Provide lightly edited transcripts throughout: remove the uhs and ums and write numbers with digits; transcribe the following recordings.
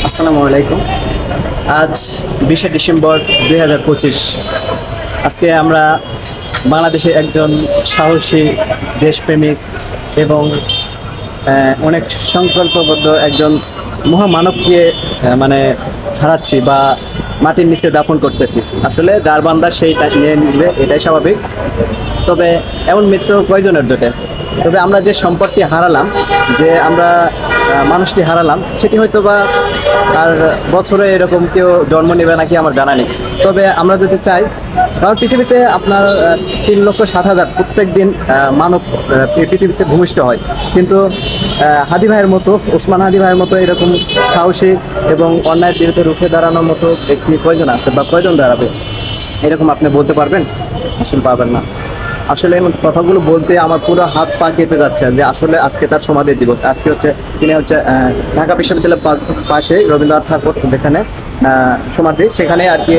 আসসালামু আলাইকুম। আজ 20শে ডিসেম্বর 2025। আজকে আমরা বাংলাদেশে একজন সাহসী দেশপ্রেমিক এবং অনেক সংকল্পবদ্ধ একজন মহামানবকে মানে ছাড়াচ্ছি বা মাটির নিচে দাফন করতেছি। আসলে যার বান্দা সেই নিয়ে নিবে, এটাই স্বাভাবিক। তবে এমন মৃত্যু কয়জনের জোটে? তবে আমরা যে সম্পদটি হারালাম, যে আমরা মানুষটি হারালাম, সেটি হয়তো বা আর বছরে এরকম কেউ জন্ম নেবে নাকি আমার জানা নেই। তবে আমরা যদি চাই, কারণ পৃথিবীতে আপনার 3,60,000 প্রত্যেক দিন মানব এই পৃথিবীতে ভূমিষ্ঠ হয়, কিন্তু হাদি ভাইয়ের মতো, ওসমান হাদি ভাইয়ের মতো এরকম সাহসী এবং অন্যায়ের বিরুদ্ধে রুখে দাঁড়ানোর মতো ব্যক্তি কয়জন আছে বা কয়জন দাঁড়াবে এরকম আপনি বলতে পারবেন? আসলে পারবেন না। আসলে এমন কথাগুলো বলতে আমার পুরো হাত পা কেঁপে যাচ্ছে যে আসলে আজকে তার সমাধি দিবস। আজকে তিনি ঢাকা বিশ্ববিদ্যালয়ের পাশে রবীন্দ্রনাথ ঠাকুর যেখানে সমাধি, সেখানে আর কি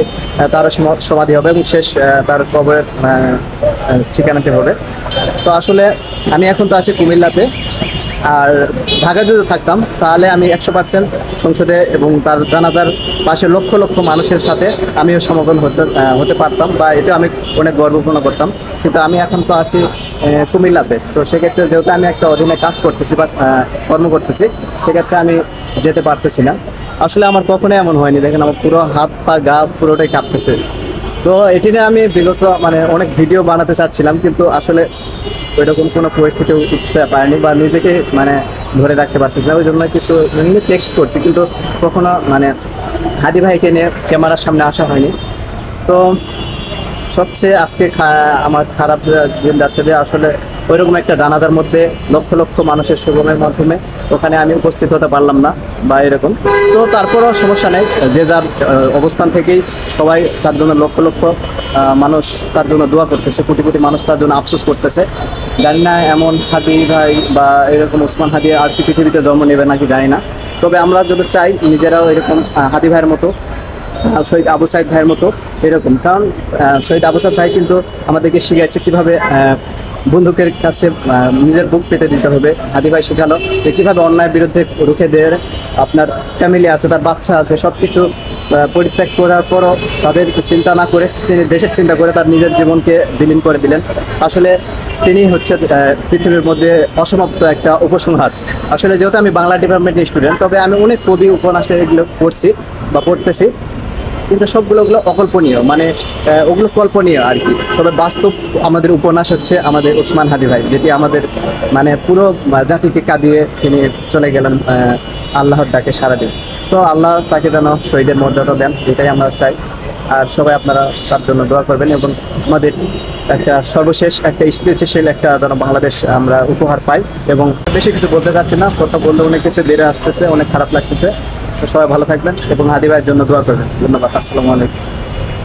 তার সমাধি হবে এবং শেষ তার কবরের ঠিকানাতে হবে। তো আসলে আমি এখন তো আছি কুমিল্লাতে, আর ঢাকা যদি থাকতাম তাহলে আমি 100% সংসদে এবং তার জানাজার পাশে লক্ষ লক্ষ মানুষের সাথে আমিও সমাগম হতে পারতাম, বা এটা আমি অনেক গর্বপূর্ণ করতাম। কিন্তু আমি এখন তো আছি কুমিল্লাতে, তো সেক্ষেত্রে যেহেতু আমি একটা অধীনে কাজ করতেছি বা কর্ম করতেছি, সেক্ষেত্রে আমি যেতে পারতেছি না। আসলে আমার কখনোই এমন হয়নি, দেখেন আমার পুরো হাত পা গা পুরোটাই কাঁপতেছে। তো এটি নিয়ে আমি বিগত অনেক ভিডিও বানাতে চাচ্ছিলাম, কিন্তু আসলে ওইরকম কোনো পরিস্থিতি উঠতে পারেনি বা নিজেকে ধরে রাখতে পারতেছি না। ওই জন্য কিছু টেক্সট করছি, কিন্তু কখনো হাদি ভাইকে নিয়ে ক্যামেরার সামনে আসা হয়নি। তো সবচেয়ে আজকে আমার খারাপ দিন যাচ্ছে যে আসলে ওইরকম একটা জানাজার মধ্যে লক্ষ লক্ষ মানুষের সুগমের মাধ্যমে ওখানে আমি উপস্থিত হতে পারলাম না বা এরকম। তো তারপরও সমস্যা নেই, যে যার অবস্থান থেকেই সবাই তার জন্য লক্ষ লক্ষ মানুষ তার জন্য দোয়া করতেছে, কোটি কোটি মানুষ তার জন্য আফসোস করতেছে। জানি না এমন হাদি ভাই বা এরকম ওসমান হাদি আর কি পৃথিবীতে জন্ম নেবে নাকি জানি না। তবে আমরা যদি চাই নিজেরাও এরকম হাদি ভাইয়ের মতো, শহীদ আবু সাইদ ভাইয়ের মতো এরকম, কারণ শহীদ আবু সাইদ ভাই কিন্তু আমাদেরকে শিখিয়েছে কীভাবে বন্দুকের কাছে নিজের বুক পেতে দিতে হবে। হাদি ভাই শেখালো যে কীভাবে অন্যায়ের বিরুদ্ধে রুখে দিয়ে আপনার ফ্যামিলি আছে, তার বাচ্চা আছে, সব কিছু পরিত্যাগ করার পরও তাদের চিন্তা না করে তিনি দেশের চিন্তা করে তার নিজের জীবনকে বিলীন করে দিলেন। আসলে তিনি হচ্ছে পৃথিবীর মধ্যে অসমাপ্ত একটা উপসংহার। আসলে যেহেতু আমি বাংলা ডিপার্টমেন্টের স্টুডেন্ট, তবে আমি অনেক কবি উপন্যাস এগুলো পড়ছি বা পড়তেছি, কিন্তু সবগুলো অকল্পনীয়, ওগুলো কল্পনীয় আর কি। তবে বাস্তব আমাদের উপন্যাস হচ্ছে আমাদের ওসমান হাদি ভাই, যেটি আমাদের পুরো জাতিকে কাঁদিয়ে তিনি চলে গেলেন আল্লাহর ডাকে সারা দিন। তো আল্লাহ তাকে যেন শহীদের মর্যাদা দেন, এটাই আমরা চাই। আর সবাই আপনারা তার জন্য দোয়া করবেন এবং আমাদের একটা সর্বশেষ একটা স্থিতিশীল একটা যেন বাংলাদেশ আমরা উপহার পাই। এবং বেশি কিছু বলতে চাচ্ছি না, কথা বললে অনেক কিছু বেড়ে আসতেছে, অনেক খারাপ লাগতেছে। তো সবাই ভালো থাকবেন এবং হাদি ভাইয়ের জন্য দোয়া করবেন। ধন্যবাদ। আসসালামু আলাইকুম।